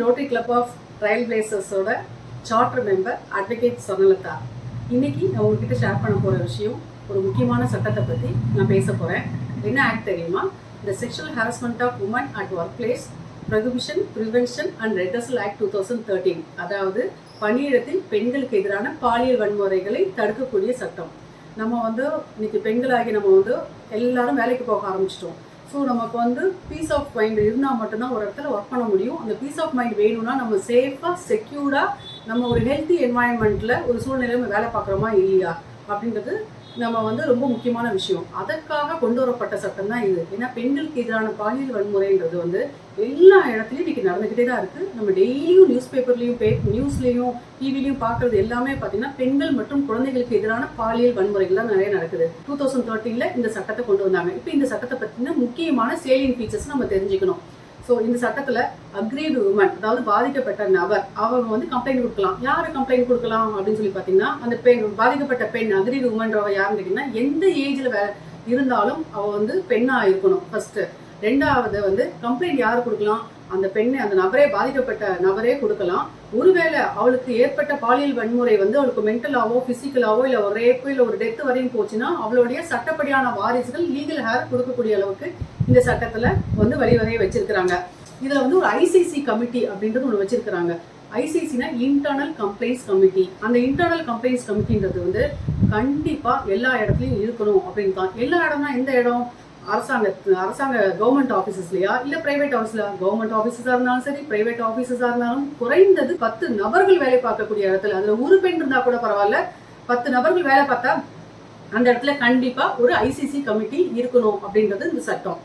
Rotary club of trail பிளேசர்ஸோட charter member advocate Swarnalatha. இன்னைக்கு நான் உங்ககிட்ட ஷேர் பண்ண போகிற விஷயம் ஒரு முக்கியமான சட்டத்தை பற்றி நான் பேச போகிறேன். என்ன ஆக்ட் தெரியுமா? இந்த sexual harassment of women at workplace prohibition prevention and redressal act 2013. அதாவது பணியிடத்தில் பெண்களுக்கு எதிரான பாலியல் வன்முறைகளை தடுக்கக்கூடிய சட்டம். நம்ம இன்னைக்கு பெண்களாகி நம்ம எல்லாரும் வேலைக்கு போக ஆரம்பிச்சிட்டோம். ஸோ நமக்கு பீஸ் ஆஃப் மைண்ட் இருந்தால் மட்டும்தான் ஒரு இடத்துல ஒர்க் பண்ண முடியும். அந்த பீஸ் ஆஃப் மைண்ட் வேணும்னா நம்ம சேஃபாக செக்யூர்டாக நம்ம ஒரு ஹெல்த்தி என்வாயன்மெண்ட்டில் ஒரு சூழ்நிலையில் நம்ம வேலை பார்க்குறோமா இல்லையா அப்படின்றது நம்ம ரொம்ப முக்கியமான விஷயம். அதற்காக கொண்டு வரப்பட்ட சட்டம் தான் இது. ஏன்னா பெண்களுக்கு எதிரான பாலியல் வன்முறைன்றது எல்லா இடத்துலையும் இன்னைக்கு நடந்துக்கிட்டே தான் இருக்குது. நம்ம டெய்லியும் நியூஸ் பேப்பர்லையும் நியூஸ்லையும் டிவிலையும் பார்க்குறது எல்லாமே பார்த்தீங்கன்னா பெண்கள் மற்றும் குழந்தைகளுக்கு எதிரான பாலியல் வன்முறைகள் தான் நிறைய நடக்குது. 2013 இந்த சட்டத்தை கொண்டு வந்தாங்க. இப்போ இந்த சட்டத்தை பற்றின முக்கியமான சேலியன் ஃபீச்சர்ஸ் நம்ம தெரிஞ்சுக்கணும். ஸோ இந்த சட்டத்தில் அக்ரீடு உமன், அதாவது பாதிக்கப்பட்ட நபர், அவங்க கம்ப்ளைண்ட் கொடுக்கலாம். யார் கம்ப்ளைண்ட் கொடுக்கலாம் அப்படின்னு சொல்லி பார்த்தீங்கன்னா, அந்த பெண், பாதிக்கப்பட்ட பெண் அக்ரீடு உமன்றவ யாருன்னு கேட்டிங்கன்னா எந்த ஏஜில் இருந்தாலும் அவள் பெண்ணாக இருக்கணும் ஃபர்ஸ்ட். ரெண்டாவது கம்ப்ளைண்ட் யார் கொடுக்கலாம்? அந்த பெண்ணை, அந்த நபரே, பாதிக்கப்பட்ட நபரே கொடுக்கலாம். ஒருவேளை அவளுக்கு ஏற்பட்ட பாலியல் வன்முறை அவளுக்கு மென்டலாவோ பிசிக்கலாவோ இல்லை ஒரு ரேப்பு இல்லை ஒரு டெத்து வரையும் போச்சுன்னா அவளுடைய சட்டப்படியான வாரிசுகள் லீகல் ஹேர் கொடுக்கக்கூடிய அளவுக்கு இந்த சட்டத்துல வழிவகை வச்சிருக்கிறாங்க. இதுல ஒரு ஐசிசி கமிட்டி அப்படின்றது ஒன்று வச்சிருக்கிறாங்க. ஐசிசினா இன்டர்னல் கம்ப்ளைண்ட்ஸ் கமிட்டி. அந்த இன்டர்னல் கம்ப்ளைண்ட்ஸ் கமிட்டின்றது கண்டிப்பா எல்லா இடத்துலயும் இருக்கணும் அப்படின்னு தான். எல்லா இடம்னா எந்த இடம்? அரசாங்க கவர்மெண்ட் ஆஃபீஸஸ்லையா இல்லை பிரைவேட் ஆஃபீஸ்ல? கவர்மெண்ட் ஆஃபீஸஸாக இருந்தாலும் சரி, பிரைவேட் ஆஃபீஸஸாக இருந்தாலும் குறைந்தது 10 நபர்கள் வேலை பார்க்கக்கூடிய இடத்துல, அதுல ஒரு பெண் இருந்தா கூட பரவாயில்ல, 10 நபர்கள் வேலை பார்த்தா அந்த இடத்துல கண்டிப்பா ஒரு ஐசிசி கமிட்டி இருக்கணும் அப்படின்றது இந்த சட்டம்.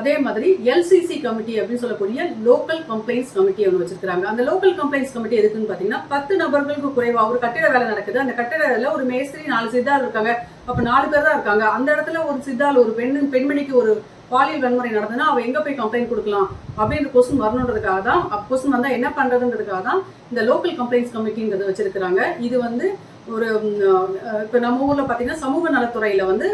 அதே மாதிரி எல்சிசி கமிட்டி அப்படின்னு சொல்லக்கூடிய லோக்கல் கம்ப்ளைண்ட்ஸ் கமிட்டி ஒன்று வச்சிருக்காங்க. அந்த லோக்கல் கம்ப்ளைண்ட்ஸ் கமிட்டி எதுக்குன்னு பார்த்தீங்கன்னா 10 நபர்களுக்கு குறைவா ஒரு கட்டிட வேலை நடக்குது. அந்த கட்டிடத்துல ஒரு மேஸ்திரி, 4 சித்தாள் இருக்காங்க. அப்ப 4 பேர் தான் இருக்காங்க. அந்த இடத்துல ஒரு சித்தாள், ஒரு பெண்மணிக்கு ஒரு பாலியல் வன்முறை நடந்ததுன்னா அவ எங்க போய் கம்ப்ளைண்ட் கொடுக்கலாம் அப்படின்ற கொஸ்டின் வரணுன்றதுக்காக தான், கொஸ்டின் வந்தா என்ன பண்றதுன்றதுக்காக தான் இந்த லோக்கல் கம்ப்ளைண்ட்ஸ் கமிட்டின்றது வச்சிருக்கிறாங்க. இது ஒரு இப்ப நம்ம ஊர்ல பாத்தீங்கன்னா சமூக நலத்துறையில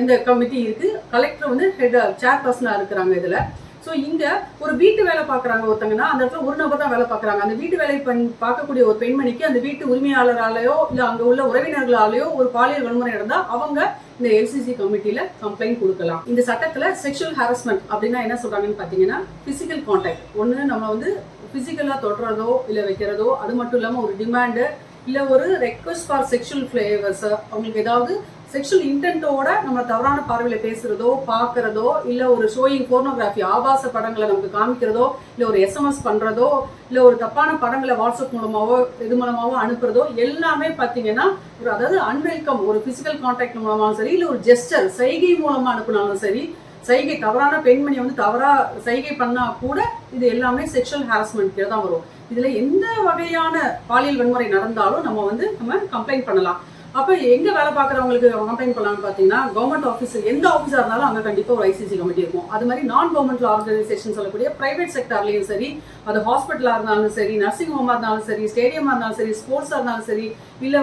இந்த கமிட்டி இருக்கு. கலெக்டர் ஹெட் சேர்பர்சனா இருக்கிறாங்க இதுல. ஸோ இங்க ஒரு வீட்டு வேலை பார்க்குறாங்க ஒருத்தங்கன்னா, அந்த இடத்துல ஒரு நபர் தான் வேலை பார்க்குறாங்க. அந்த வீட்டு வேலை பார்க்கக்கூடிய ஒரு பெண்மணிக்கு அந்த வீட்டு உரிமையாளராலேயோ இல்லை அங்கே உள்ள உறவினர்களாலேயோ ஒரு பாலியல் வன்முறை நடந்தால் அவங்க இந்த எல்சிசி கமிட்டியில கம்ப்ளைண்ட் கொடுக்கலாம். இந்த சட்டத்துல செக்ஷுவல் ஹராஸ்மெண்ட் அப்படின்னா என்ன சொல்றாங்கன்னு பார்த்தீங்கன்னா, பிசிக்கல் கான்டாக்ட். ஒன்று நம்ம பிசிக்கலா தொடுறதோ இல்லை வைக்கிறதோ, அது மட்டும் இல்லாமல் ஒரு டிமாண்டு இல்லை ஒரு ரெக்வஸ்ட் ஃபார் செக்ஷுவல் ஃபிளேவர்ஸ், அவங்களுக்கு ஏதாவது செக்ஷுவல் இன்டென்ட்டோட நம்ம தவறான பார்வையில பேசுறதோ, பார்க்கறதோ, இல்லை ஒரு ஷோயிங் போர்னோகிராஃபி, ஆபாச படங்களை நமக்கு காமிக்கிறதோ, இல்லை ஒரு SMS பண்றதோ, இல்லை ஒரு தப்பான படங்களை வாட்ஸ்அப் மூலமாவோ இது மூலமாவோ அனுப்புறதோ எல்லாமே பார்த்தீங்கன்னா அதாவது அன்வெல்கம், ஒரு பிசிக்கல் கான்டாக்ட் மூலமாவும் சரி, இல்லை ஒரு ஜெஸ்டர் சைகை மூலமா அனுப்புனாலும் சரி, சைகை தவறான பெண்மணி தவறா சைகை பண்ணா கூட இது எல்லாமே செக்ஷுவல் ஹராஸ்மெண்ட் தான் வரும். இதுல எந்த வகையான பாலியல் வன்முறை நடந்தாலும் நம்ம கம்ப்ளைண்ட் பண்ணலாம். அப்ப எங்க வேலை பார்க்குறவங்களுக்கு கம்ப்ளைண்ட் பண்ணலாம்னு பார்த்தீங்கன்னா, கவர்மெண்ட் ஆஃபீஸ் எந்த ஆஃபீஸா இருந்தாலும் அங்கே கண்டிப்பாக ஒரு ஐசிசி கமிட்டி இருக்கும். அது மாதிரி நான் கவர்மெண்ட் ஆர்கனைசேஷன் சொல்லக்கூடிய பிரைவேட் செக்டர்லையும் சரி, அது ஹாஸ்பிட்டலாக இருந்தாலும் சரி, நர்சிங் ஹோமாக இருந்தாலும் சரி, ஸ்டேடியமாக இருந்தாலும் சரி, ஸ்போர்ட்ஸாக இருந்தாலும் சரி, இல்லை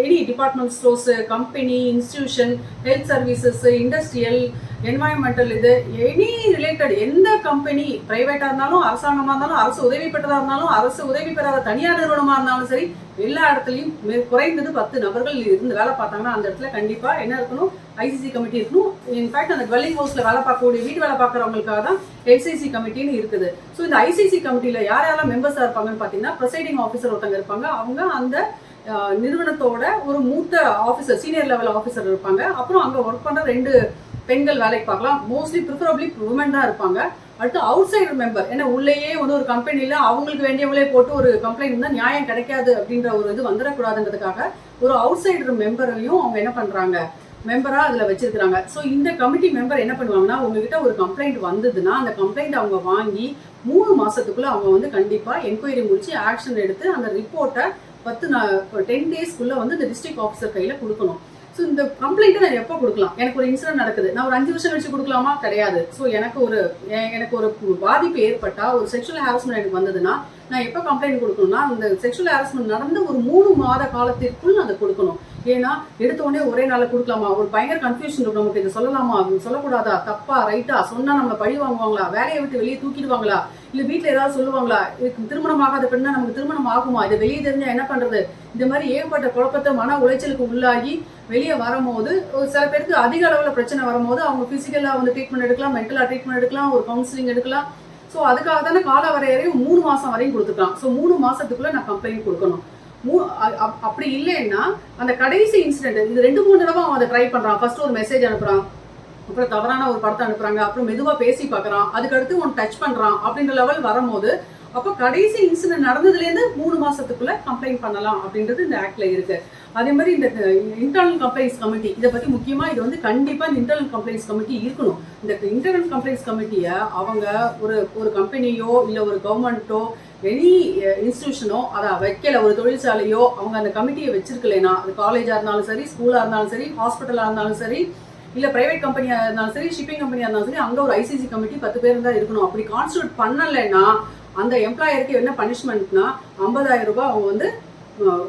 any department stores, company, institution, health services, industrial, environmental, இது எனி ரிலேட்டட் எந்த கம்பெனி, பிரைவேட்டாக இருந்தாலும், அரசாங்கமாக இருந்தாலும், அரசு உதவி பெற்றதாக இருந்தாலும், அரசு உதவி பெறாத தனியார் நிறுவனமாக இருந்தாலும் சரி, எல்லா இடத்துலையும் குறைந்தது 10 நபர்கள் இருந்து வேலை பார்த்தாங்கன்னா அந்த இடத்துல கண்டிப்பா என்ன இருக்கணும்? ஐசிசி கமிட்டி இருக்கணும். இன்ஃபேக்ட் அந்த டுவெல்லிங் ஹவுஸ்ல வேலை பார்க்கக்கூடிய, வீட்டு வேலை பார்க்குறவங்களுக்காக தான் எல்சிசி கமிட்டின்னு இருக்குது. ஸோ இந்த ஐசிசி கமிட்டியில யாரெல்லாம் மெம்பர்ஸா இருப்பாங்கன்னு பார்த்தீங்கன்னா, ப்ரிசைடிங் ஆஃபீஸர் ஒருத்தங்க இருப்பாங்க. அவங்க அந்த நிறுவனத்தோட ஒரு மூத்த ஆஃபீஸர், சீனியர் லெவல் ஆஃபீஸர் இருப்பாங்க. அப்புறம் அங்க ஒர்க் பண்ற 2 பெண்கள் வேலைக்கு பார்க்கலாம். மோஸ்ட்லி ப்ரிஃபரபிளி உமன் தான் இருப்பாங்க. அடுத்து அவுட் சைடர் மெம்பர், ஏன்னா உள்ளேயே ஒரு கம்பெனியில அவங்களுக்கு வேண்டியவங்களே போட்டு ஒரு கம்ப்ளைண்ட் இருந்தால் நியாயம் கிடைக்காது அப்படின்ற ஒரு இது வந்துடக்கூடாதுன்றதுக்காக ஒரு அவுட் சைடர் மெம்பரையும் அவங்க என்ன பண்றாங்க, மெம்பரா அதுல வச்சிருக்காங்க. ஸோ இந்த கமிட்டி மெம்பர் என்ன பண்ணுவாங்கன்னா, உங்ககிட்ட ஒரு கம்ப்ளைண்ட் வந்ததுன்னா அந்த கம்ப்ளைண்ட் அவங்க வாங்கி 3 மாசத்துக்குள்ள அவங்க கண்டிப்பா என்கொயரி முடிச்சு ஆக்ஷன் எடுத்து அந்த ரிப்போர்ட்டை 10 டேஸ்க்குள்ள இந்த டிஸ்ட்ரிக்ட் ஆஃபீஸர் கையில கொடுக்கணும். ஸோ இந்த கம்ப்ளைண்ட்டை நான் எப்போ கொடுக்கலாம்? எனக்கு ஒரு இன்சிடென்ட் நடக்குது, நான் ஒரு 5 வருஷம் கழிச்சு கொடுக்கலாமா? கிடையாது. ஸோ எனக்கு ஒரு பாதிப்பு ஏற்பட்டா, ஒரு செக்ஷுவல் ஹராஸ்மெண்ட் எனக்கு வந்ததுன்னா நான் எப்போ கம்ப்ளைண்ட் கொடுக்கணும்னா, அந்த செக்ஷுவல் ஹராஸ்மெண்ட் நடந்து ஒரு 3 மாத காலத்திற்குள் அதை கொடுக்கணும். ஏன்னா எடுத்த உடனே ஒரே நாளில் கொடுக்கலாமா, ஒரு பயங்கர கன்ஃபியூஷன் இருக்கும் நமக்கு. இது சொல்லலாமா, சொல்லக்கூடாதா, தப்பா ரைட்டா, சொன்னா நம்ம பழி வாங்குவாங்களா, வேலையை விட்டு வெளியே தூக்கிடுவாங்களா, இல்லை வீட்டில் ஏதாவது சொல்லுவாங்களா, திருமணம் ஆகாத பெண்ணா நமக்கு திருமணம் ஆகுமா, இதை வெளியே தெரிஞ்சா என்ன பண்றது, இந்த மாதிரி ஏகப்பட்ட குழப்பத்தை மன உளைச்சலுக்கு உள்ளாகி வெளியே வரும்போது சில பேருக்கு அதிக அளவில் பிரச்சனை வரும்போது அவங்க பிசிக்கலாக வந்து ட்ரீட்மெண்ட் எடுக்கலாம், மென்டலாக ட்ரீட்மெண்ட் எடுக்கலாம், ஒரு கவுன்சிலிங் எடுக்கலாம். ஸோ அதுக்காக தானே கால வரையறையும் 3 மாதம் வரையும் கொடுத்துக்கலாம். ஸோ 3 மாதத்துக்குள்ளே நான் கம்ப்ளைண்ட் கொடுக்கணும். அப்படி இல்லைன்னா அந்த கடைசி இன்சிடென்ட், இது 2-3 தடவை அவன் அதை ட்ரை பண்ணுறான். ஃபர்ஸ்ட் ஒரு மெசேஜ் அனுப்புறான், அப்புறம் தவறான ஒரு படத்தை அனுப்புறாங்க, அப்புறம் மெதுவாக பேசி பார்க்குறான், அதுக்கடுத்து ஒன்று டச் பண்ணுறான் அப்படின்ற லெவல் வரும்போது அப்போ கடைசி இன்சிடென்ட் நடந்ததுலேருந்து 3 மாதத்துக்குள்ளே கம்ப்ளைண்ட் பண்ணலாம் அப்படின்றது இந்த ஆக்டில் இருக்குது. அதே மாதிரி இந்த இன்டர்னல் கம்ப்ளைண்ட்ஸ் கமிட்டி, இதை பற்றி முக்கியமாக இது வந்து கண்டிப்பாக இந்த இன்டர்னல் கம்ப்ளைண்ட்ஸ் கமிட்டி இருக்கணும். இந்த இன்டர்னல் கம்ப்ளைண்ட்ஸ் கமிட்டியை அவங்க ஒரு கம்பெனியோ இல்லை ஒரு கவர்மெண்ட்டோ எனி இன்ஸ்டிடியூஷனோ அதை வைக்கல, ஒரு தொழிற்சாலையோ அவங்க அந்த கமிட்டியை வச்சிருக்கலைன்னா, அது காலேஜாக இருந்தாலும் சரி, ஸ்கூலாக இருந்தாலும் சரி, ஹாஸ்பிட்டலாக இருந்தாலும் சரி, இல்லை பிரைவேட் கம்பெனியாக இருந்தாலும் சரி, ஷிப்பிங் கம்பெனியாக இருந்தாலும் சரி, அங்கே ஒரு ஐசிசி கமிட்டி 10 பேர் தான் இருக்கணும். அப்படி கான்ஸ்டியூட் பண்ணலைன்னா அந்த எம்ப்ளாயருக்கு என்ன பனிஷ்மெண்ட்னா 50,000 ரூபாய் அவங்க வந்து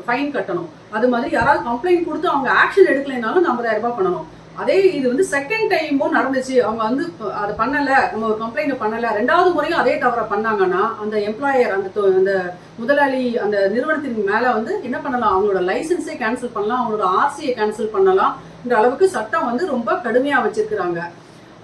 ஃபைன் கட்டணும். அது மாதிரி யாராவது கம்ப்ளைண்ட் கொடுத்து அவங்க ஆக்ஷன் எடுக்கலைனாலும் 50,000 ரூபாய் பண்ணணும். அதே இது வந்து செகண்ட் டைமும் நடந்துச்சு, அவங்க வந்து அதை பண்ணலை, நம்ம ஒரு கம்ப்ளைண்ட் பண்ணலை, 2வது முறையும் அதே தவறை பண்ணாங்கன்னா அந்த எம்ப்ளாயர் அந்த முதலாளி அந்த நிறுவனத்தின் மேலே வந்து என்ன பண்ணலாம், அவங்களோட லைசன்ஸே கேன்சல் பண்ணலாம், அவங்களோட ஆர்சியை கேன்சல் பண்ணலாம். இந்த அளவுக்கு சட்டம் வந்து ரொம்ப கடுமையாக வச்சிருக்கிறாங்க.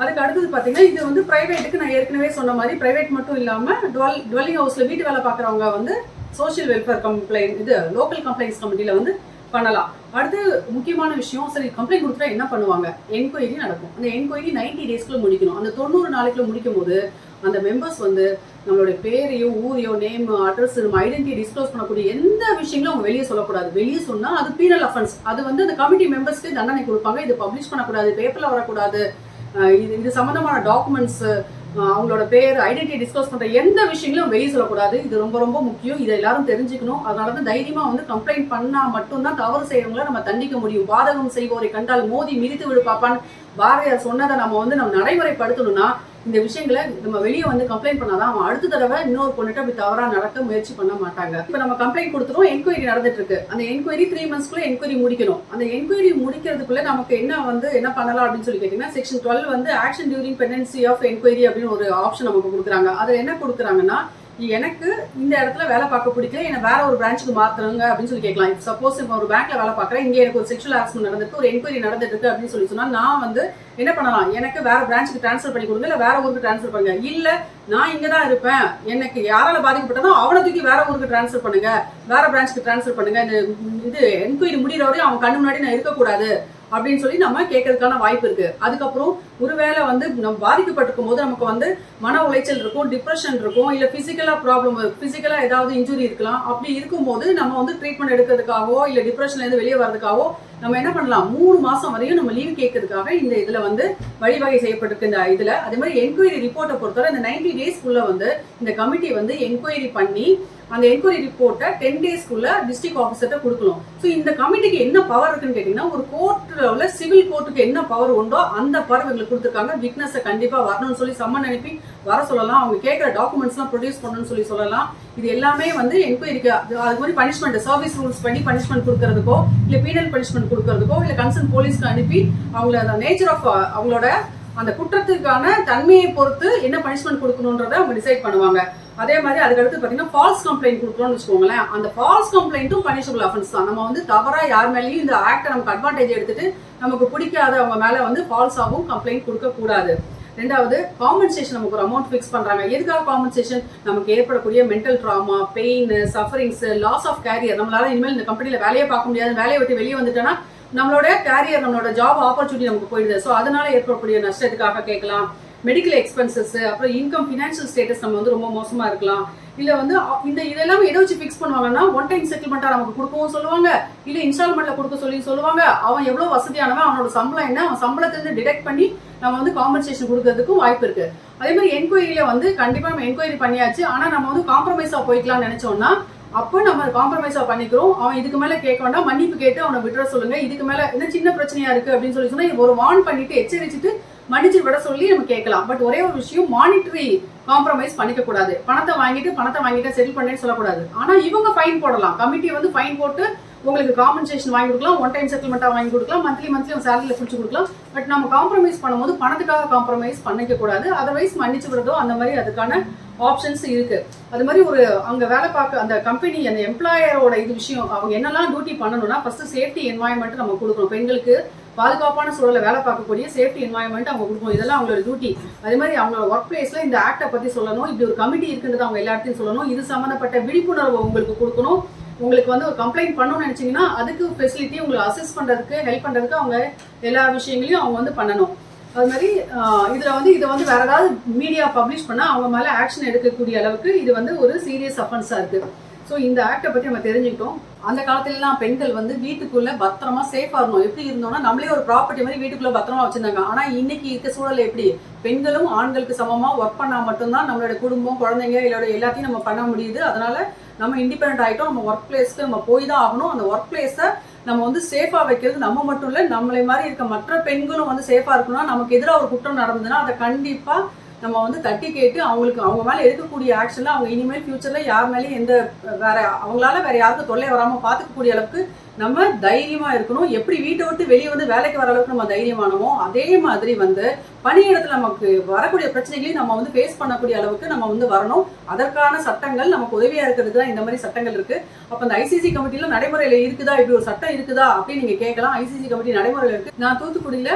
அதுக்கு அடுத்தது பார்த்தீங்கன்னா இது வந்து பிரைவேட்டுக்கு நான் ஏற்கனவே சொன்ன மாதிரி பிரைவேட் மட்டும் இல்லாமல் டுவெல்லிங் ஹவுஸில் வீட்டு வேலை பார்க்குறவங்க வந்து சோஷியல் வெல்ஃபேர் கம்ப்ளைண்ட் இது லோக்கல் கம்ப்ளைண்ட்ஸ் கமிட்டியில் வந்து பண்ணலாம். அடுத்து முக்கியமான விஷயம், சரி கம்ப்ளைண்ட் கொடுத்துட்டா என்ன பண்ணுவாங்க, என்கொயரி நடக்கும். அந்த என்கொயரி 90 டேஸ்க்குள்ள முடிக்கணும். அந்த 90 நாளைக்குள்ள முடிக்கும் போது அந்த மெம்பர்ஸ் வந்து நம்மளுடைய பேரையோ ஊரையோ நேம் அட்ரஸ் நம்ம ஐடென்டிட்டி டிஸ்க்ளோஸ் பண்ணக்கூடிய எந்த விஷயங்களும் அவங்க வெளியே சொல்லக்கூடாது. வெளியே சொன்னால் அது பீனல் அஃபென்ஸ். அது வந்து அந்த கமிட்டி மெம்பர்ஸ்க்கு தண்டனை கொடுப்பாங்க. இது பப்ளிஷ் பண்ணக்கூடாது, பேப்பரில் வரக்கூடாது, இது சம்பந்தமான டாக்குமெண்ட்ஸ் அவங்களோட பேர் ஐடென்டிட்டி டிஸ்க்ளோஸ் பண்ற எந்த விஷயங்களும் வெளியே சொல்லக்கூடாது. இது ரொம்ப ரொம்ப முக்கியம். இதை எல்லாரும் தெரிஞ்சுக்கணும். அதனால தான் தைரியமா வந்து கம்ப்ளைண்ட் பண்ணா மட்டும்தான் தவறு செய்யறவங்களை நம்ம தண்டிக்க முடியும். பாதகம் செய்வோரை கண்டால் மோதி மிதித்து விடு பாப்பான்னு பாரதியார் சொன்னதை நம்ம நடைமுறைப்படுத்தணும்னா இந்த விஷயங்களை நம்ம வெளியே வந்து கம்ப்ளைண்ட் பண்ணாதான் அவன் அடுத்த தடவை இன்னொரு பொண்ணுட்டு அப்படி தவறா நடக்க முயற்சி பண்ண மாட்டாங்க. இப்போ நம்ம கம்ப்ளைண்ட் கொடுத்துரும், என்கொயரி நடந்துட்டு இருக்கு. அந்த என்கொயரி 3 மந்த்ஸ்க்குள்ள என்கொயரி முடிக்கணும். அந்த என்கொயரி முடிக்கிறதுக்குள்ள நமக்கு என்ன பண்ணலாம் அப்படின்னு சொல்லி கேட்டீங்கன்னா செக்ஷன் 12 வந்து action during pendency of enquiry அப்படின்னு ஒரு ஆப்ஷன் நமக்கு கொடுக்குறாங்க. அதில் என்ன கொடுக்குறாங்கன்னா, எனக்கு இந்த இடத்துல வேலை பார்க்க பிடிக்கல, என்ன வேற ஒரு பிரான்ச்சுக்கு மாத்துறாங்க அப்படின்னு சொல்லி கேட்கலாம். இப்போ சப்போஸ் இப்போ ஒரு பேங்க்ல வேலை பார்க்குறேன், இங்கே எனக்கு ஒரு செக்ஷுவல் ஹராஸ்மெண்ட் நடந்திருக்கு, ஒரு என்கொயரி நடந்துட்டு இருக்கு அப்படின்னு சொல்லி சொன்னா நான் வந்து என்ன பண்ணலாம், எனக்கு வேற பிரான்ச்சுக்கு டிரான்ஸ்ஃபர் பண்ணி கொடுங்க, இல்லை வேற ஊருக்கு டிரான்ஸ்ஃபர் பண்ணுங்க, இல்லை நான் இங்கே தான் இருப்பேன், எனக்கு யாரால பாதிக்கப்பட்டதோ அவனை தூக்கி வேற ஊருக்கு டிரான்ஸ்ஃபர் பண்ணுங்க, வேற பிரான்ச்சுக்கு டிரான்ஸ்ஃபர் பண்ணுங்க, இது என்கொயரி முடிகிற வரையும் அவன் கண்ணு முன்னாடி நான் இருக்கக்கூடாது அப்படின்னு சொல்லி நம்ம கேட்கறதுக்கான வாய்ப்பு இருக்கு. அதுக்கப்புறம் ஒருவேளை வந்து நம்ம பாதிக்கப்பட்டிருக்கும் போது நமக்கு வந்து மன உளைச்சல் இருக்கும், டிப்ரெஷன் இருக்கும், இல்லை பிசிக்கலா ப்ராப்ளம், பிசிக்கலா ஏதாவது இன்ஜுரி இருக்கலாம். அப்படி இருக்கும்போது நம்ம வந்து ட்ரீட்மெண்ட் எடுக்கிறதுக்காகவோ இல்லை டிப்ரெஷன்ல இருந்து வெளியே வர்றதுக்காகவோ நம்ம என்ன பண்ணலாம், 3 மாசம் வரையும் நம்ம லீவ் கேட்கறதுக்காக இந்த இதுல வந்து வழிவகை செய்யப்பட்டிருக்கு. இந்த இதுல அதே மாதிரி என்கொயரி ரிப்போர்ட்டை பொறுத்தவரை இந்த 90 டேஸ்க்குள்ள வந்து இந்த கமிட்டி வந்து என்கொயரி பண்ணி அந்த என்கொயரி ரிப்போர்ட்டை 10 டேஸ்க்குள்ள டிஸ்ட்ரிக்ட் ஆஃபீஸர்கிட்ட கொடுக்கணும். ஸோ இந்த கமிட்டிக்கு என்ன பவர் இருக்குன்னு கேட்டீங்கன்னா, ஒரு கோர்ட்ல உள்ள சிவில் கோர்ட்டுக்கு என்ன பவர் உண்டோ அந்த பவர் எங்களுக்கு கொடுத்துருக்காங்க. விட்னஸை கண்டிப்பா வரணும்னு சொல்லி சம்மன் அனுப்பி வர சொல்லலாம், அவங்க கேட்குற டாக்குமெண்ட்ஸ்லாம் ப்ரொடியூஸ் பண்ணணும்னு சொல்லலாம். இது எல்லாமே வந்து என்கொயரிக்கு அது மாதிரி பனிஷ்மெண்ட் சர்வீஸ் ரூல்ஸ் பண்ணி பனிஷ்மெண்ட் கொடுக்கறதுக்கோ இல்லை பீனல் பனிஷ்மெண்ட் கொடுக்கறதுக்கோ இல்லை கன்சர்ன் போலீஸ்க்கு அனுப்பி அவங்கள அந்த நேச்சர் ஆஃப் அவங்களோட அந்த குற்றத்திற்கான தன்மையை பொறுத்து என்ன பனிஷ்மெண்ட் கொடுக்கணுன்றதை அவங்க டிசைட் பண்ணுவாங்க. அதே மாதிரி அதுக்கடுத்து பார்த்தீங்கன்னா ஃபால்ஸ் கம்ப்ளைண்ட் கொடுக்குறோம்னு வச்சுக்கோங்களேன், அந்த ஃபால்ஸ் கம்ப்ளைண்ட்டும் பனிஷபிள் அஃபென்ஸ் தான். நம்ம வந்து தவறா யார் மேலேயும் இந்த ஆக்டை நமக்கு அட்வான்டேஜ் எடுத்துட்டு நமக்கு பிடிக்காத அவங்க மேலே வந்து ஃபால்ஸாகவும் கம்ப்ளைண்ட் கொடுக்கக்கூடாது. 2வது காம்பன்சேஷன், நமக்கு ஒரு அமௌண்ட் ஃபிக்ஸ் பண்றாங்க. எதுக்காக காம்பன்சேஷன், நமக்கு ஏற்படக்கூடிய mental trauma, pain, sufferings, loss of career, நம்மளால இனிமேல் இந்த கம்பெனியில் வேலையே பார்க்க முடியாது, வேலையை விட்டு வெளியே வந்துட்டோன்னா நம்மளோட கேரியர், நம்மளோட ஜாப் ஆப்பர்ச்சுனிட்டி நமக்கு போயிடுது. ஸோ அதனால ஏற்படக்கூடிய நஷ்டத்துக்காக கேட்கலாம். மெடிக்கல் எக்ஸ்பென்சஸ், அப்புறம் இன்கம், ஃபினான்ஷியல் ஸ்டேட்டஸ் நம்ம வந்து ரொம்ப மோசமா இருக்கலாம். இல்லை வந்து இதெல்லாம் எதை வச்சு ஃபிக்ஸ் பண்ணுவாங்கன்னா, ஒன் டைம் செட்டில்மெண்ட்டாக நமக்கு கொடுக்கவும் சொல்லுவாங்க, இல்லை இன்ஸ்டால்மெண்ட்ல கொடுக்க சொல்லி சொல்லுவாங்க. அவன் எவ்வளோ வசதியானவன், அவனோட சம்பளம் என்ன, அவன் சம்பளத்திலிருந்து டிடெக்ட் பண்ணி நம்ம வந்து காம்பன்சேஷன் கொடுக்கறதுக்கும் வாய்ப்பு இருக்கு. அதே மாதிரி என்கொயரியில வந்து கண்டிப்பாக நம்ம என்கொயரி பண்ணியாச்சு, ஆனால் நம்ம வந்து காம்ப்ரமைஸாக போய்க்கலாம்னு நினைச்சோம்னா அப்போ நம்ம காம்ப்ரமைஸா பண்ணிக்கிறோம். அவன் இதுக்கு மேல கேட்க வேண்டாம், மன்னிப்பு கேட்டு அவனை விட்டுற சொல்லுங்க, இதுக்கு மேல என்ன சின்ன பிரச்சனையா இருக்கு அப்படின்னு சொல்லி சொன்னா ஒரு வார்ன் பண்ணிட்டு எச்சரிச்சுட்டு மன்னிச்சு விட சொல்லி நம்ம கேட்கலாம். பட் ஒரே ஒரு விஷயம், மானிட்டரி காம்ப்ரமைஸ் பண்ணிக்க கூடாது. பணத்தை வாங்கிட்டு செட்டில் பண்ணேன்னு சொல்லக்கூடாது. ஆனா இவங்க ஃபைன் போடலாம், கமிட்டி வந்து ஃபைன் போட்டு உங்களுக்கு காம்பன்சேஷன் வாங்கி கொடுக்கலாம், ஒன் டைம் செட்டில்மெண்ட்டாக வாங்கி கொடுக்கலாம், மந்த்லி உங்கள் சேலரியில் பிடிச்சி கொடுக்கலாம். பட் நம்ம காம்ப்ரமைஸ் பண்ணும்போது பணத்துக்காக காம்ப்ரமைஸ் பண்ணிக்க கூடாது. அதர்வைஸ் மன்னிச்சு விடுறதோ அந்த மாதிரி அதுக்கான ஆப்ஷன்ஸ் இருக்கு. அது மாதிரி ஒரு அங்கே வேலை பார்க்க அந்த கம்பெனி அந்த எம்ப்ளாயரோட இது விஷயம் அவங்க என்னெல்லாம் டியூட்டி பண்ணணும்னா ஃபர்ஸ்ட் சேஃப்டி என்வாயன்மெண்ட் நம்ம கொடுக்கணும். பெண்களுக்கு பாதுகாப்பான சூழலை வேலை பார்க்கக்கூடிய சேஃப்டி என்வாயன்மெண்ட் அவங்க கொடுக்கணும். இதெல்லாம் அவங்களோட டியூட்டி. அதே மாதிரி அவங்களோட ஒர்க் பிளேஸ்ல இந்த ஆக்டை பத்தி சொல்லணும். இப்படி ஒரு கமிட்டி இருக்குன்றது அவங்க எல்லா இடத்தையும் சொல்லணும். இது சம்பந்தப்பட்ட விழிப்புணர்வு உங்களுக்கு கொடுக்கணும். உங்களுக்கு ஒரு கம்ப்ளைண்ட் பண்ணணும்னு நினைச்சீங்கன்னா அதுக்கு ஃபெசிலிட்டி உங்களுக்கு அசிஸ்ட் பண்றதுக்கு ஹெல்ப் பண்றதுக்கு அவங்க எல்லா விஷயங்களையும் அவங்க பண்ணணும். அது மாதிரி இதை வேற ஏதாவது மீடியா பப்ளிஷ் பண்ணா அவங்க மேல ஆக்ஷன் எடுக்கக்கூடிய அளவுக்கு இது ஒரு சீரியஸ் அஃபென்ஸா இருக்கு. ஸோ இந்த ஆக்டை பத்தி நம்ம தெரிஞ்சுக்கிட்டோம். அந்த காலத்துலலாம் பெண்கள் வீட்டுக்குள்ள பத்திரமா சேஃபா இருந்தோம். எப்படி இருந்தோம்னா நம்மளே ஒரு ப்ராப்பர்ட்டி மாதிரி வீட்டுக்குள்ள பத்திரமா வச்சிருந்தாங்க. ஆனா இன்னைக்கு இருக்க சூழல் எப்படி பெண்களும் ஆண்களுக்கு சமமா ஒர்க் பண்ணா மட்டும்தான் நம்மளோட குடும்பம் குழந்தைங்க இல்லோட எல்லாத்தையும் நம்ம பண்ண முடியுது. அதனால நம்ம இண்டிபெண்ட் ஆகிட்டோம். நம்ம ஒர்க் பிளேஸ்க்கு நம்ம போய் தான் ஆகணும். அந்த ஒர்க் பிளேஸை நம்ம சேஃபா வைக்கிறது நம்ம மட்டும் இல்லை, நம்மளை மாதிரி இருக்க மற்ற பெண்களும் சேஃபா இருக்கணும்னா நமக்கு எதிராக ஒரு குற்றம் நடந்ததுன்னா அதை கண்டிப்பா நம்ம தட்டி கேட்டு அவங்களுக்கு அவங்க மேலே எடுக்கக்கூடிய ஆக்ஷன்ல அவங்க இனிமேல் ஃபியூச்சர்ல யார் மேலேயும் எந்த அவங்களால வேற யாருக்கும் தொல்லை வராமல் பார்த்துக்கக்கூடிய அளவுக்கு நம்ம தைரியமா இருக்கணும். எப்படி வீட்டை விட்டு வெளியே வேலைக்கு வர அளவுக்கு நம்ம தைரியமானமோ அதே மாதிரி பணியிடத்துல நமக்கு வரக்கூடிய பிரச்சனைகளையும் நம்ம ஃபேஸ் பண்ணக்கூடிய அளவுக்கு நம்ம வரணும். அதற்கான சட்டங்கள் நமக்கு உதவியா இருக்கிறது தான் இந்த மாதிரி சட்டங்கள் இருக்கு. அப்ப அந்த ஐசிசி கமிட்டியில நடைமுறையில இருக்குதா, இப்படி ஒரு சட்டம் இருக்குதா அப்படின்னு நீங்க கேட்கலாம். ஐசிசி கமிட்டி நடைமுறையில இருக்கு. நான் தூத்துக்குடியில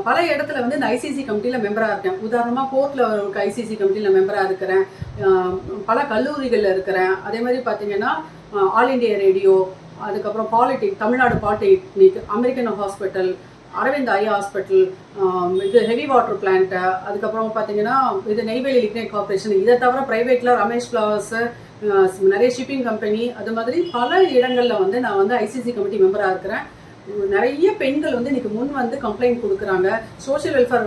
பல இடத்துல இந்த ஐசிசி கமிட்டியில மெம்பரா இருக்கேன். உதாரணமா கோர்ட்ல ஒரு ஐசிசி கமிட்டியில மெம்பரா இருக்கிறேன், பல கல்லூரிகள்ல இருக்கிறேன். அதே மாதிரி பாத்தீங்கன்னா ஆல் இண்டியா ரேடியோ, அதுக்கப்புறம் polytechnic, Tamil Nadu polytechnic, American hospital, Aravind eye hospital, இது ஹெவி வாட்டர் பிளான்ட், அதுக்கப்புறம் பார்த்தீங்கன்னா இது நெய்வேலி லிக்னைட் கார்பரேஷன், இதை தவிர ப்ரைவேட்டில் ரமேஷ் ஃப்ளவர்ஸ், நிறைய ஷிப்பிங் கம்பெனி, அது மாதிரி பல இடங்களில் நான் ஐசிசி கமிட்டி மெம்பராக இருக்கிறேன். நிறைய பெண்கள் இன்னைக்கு முன் கம்ப்ளைண்ட் கொடுக்குறாங்க. சோஷியல் வெல்ஃபேர்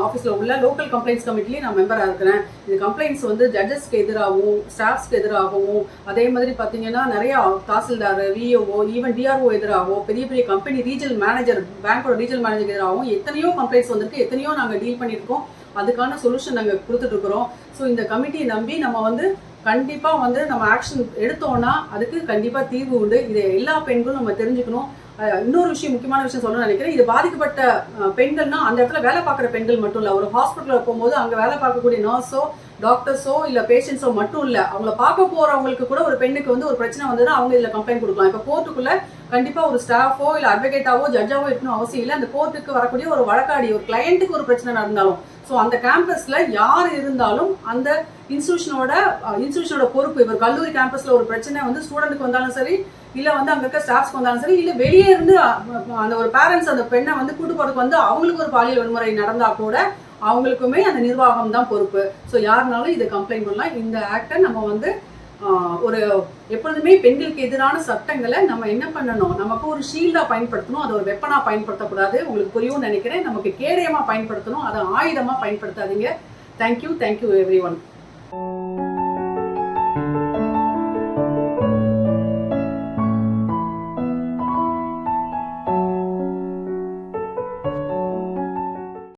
ஆஃபீஸில் உள்ள லோக்கல் கம்ப்ளைண்ட்ஸ் கமிட்டிலையும் நான் மெம்பராக இருக்கிறேன். இது கம்ப்ளைண்ட்ஸ் ஜட்ஜஸ்க்கு எதிராகவும் ஸ்டாஃப்ஸ்க்கு எதிராகவும், அதே மாதிரி பார்த்தீங்கன்னா நிறைய தாசில்தார், விஓஓ, ஈவன் டிஆர்ஓ எதிராகவும், பெரிய பெரிய கம்பெனி ரீஜனல் மேனேஜர், பேங்கோட ரீஜனல் மேனேஜர் எதிராகவும் எத்தனையோ கம்ப்ளைண்ட்ஸ் வந்திருக்கு. எத்தனையோ நாங்கள் டீல் பண்ணியிருக்கோம். அதுக்கான சொல்யூஷன் நாங்கள் கொடுத்துட்டு இருக்கிறோம். ஸோ இந்த கமிட்டியை நம்பி நம்ம கண்டிப்பா நம்ம ஆக்ஷன் எடுத்தோம்னா அதுக்கு கண்டிப்பா தீர்வு உண்டு. இதை எல்லா பெண்களும் நம்ம தெரிஞ்சுக்கணும். இன்னொரு விஷயம், முக்கியமான விஷயம் சொல்லணும்னு நினைக்கிறேன். இது பாதிக்கப்பட்ட பெண்கள்னா அந்த இடத்துல வேலை பார்க்குற பெண்கள் மட்டும் இல்லை, ஒரு ஹாஸ்பிட்டலில் போகும்போது அங்கே வேலை பார்க்கக்கூடிய நர்ஸோ டாக்டர்ஸோ இல்லை பேஷண்ட்ஸோ மட்டும் இல்லை, அவங்கள பார்க்க போறவங்களுக்கு கூட ஒரு பெண்ணுக்கு ஒரு பிரச்சனை வந்ததுன்னா அவங்க இதில் கம்ப்ளைண்ட் கொடுக்கலாம். இப்போ கோர்ட்டுக்குள்ள கண்டிப்பா ஒரு ஸ்டாஃபோ இல்லை அட்வொகேட்டாவோ ஜட்ஜாவோ இருக்கணும் அவசியம் இல்லை. அந்த கோர்ட்டுக்கு வரக்கூடிய ஒரு வழக்காடி, ஒரு கிளையண்ட்டுக்கு ஒரு பிரச்சனை நடந்தாலும், ஸோ அந்த கேம்பஸ்ல யார் இருந்தாலும் அந்த இன்ஸ்டியூஷனோட பொறுப்பு. இவர் கல்லூரி கேம்பஸ்ல ஒரு பிரச்சனை ஸ்டூடெண்ட்டுக்கு வந்தாலும் சரி, இல்ல அங்க இருக்க ஸ்டாஃப்ஸ்க்கு வந்தாலும் சரி, இல்ல வெளியே இருந்து அந்த ஒரு பேரண்ட்ஸ் அந்த பெண்ணை கூட்டு போறதுக்கு அவங்களுக்கு ஒரு பாலியல் வன்முறை நடந்தா கூட அவங்களுக்குமே அந்த நிர்வாகம் தான் பொறுப்பு. ஸோ யாருனாலும் இதை கம்ப்ளைண்ட் பண்ணலாம். இந்த ஆக்டை நம்ம ஒரு எப்பொழுதுமே பெண்களுக்கு எதிரான சட்டங்களை நம்ம என்ன பண்ணணும், நமக்கு ஒரு ஷீல்டா பயன்படுத்தணும். அதை ஒரு வெப்பனா பயன்படுத்தக்கூடாது. உங்களுக்கு புரியும் நினைக்கிறேன். நமக்கு கேடயமா பயன்படுத்தணும், அதை ஆயுதமா பயன்படுத்தாதீங்க. Thank you every one.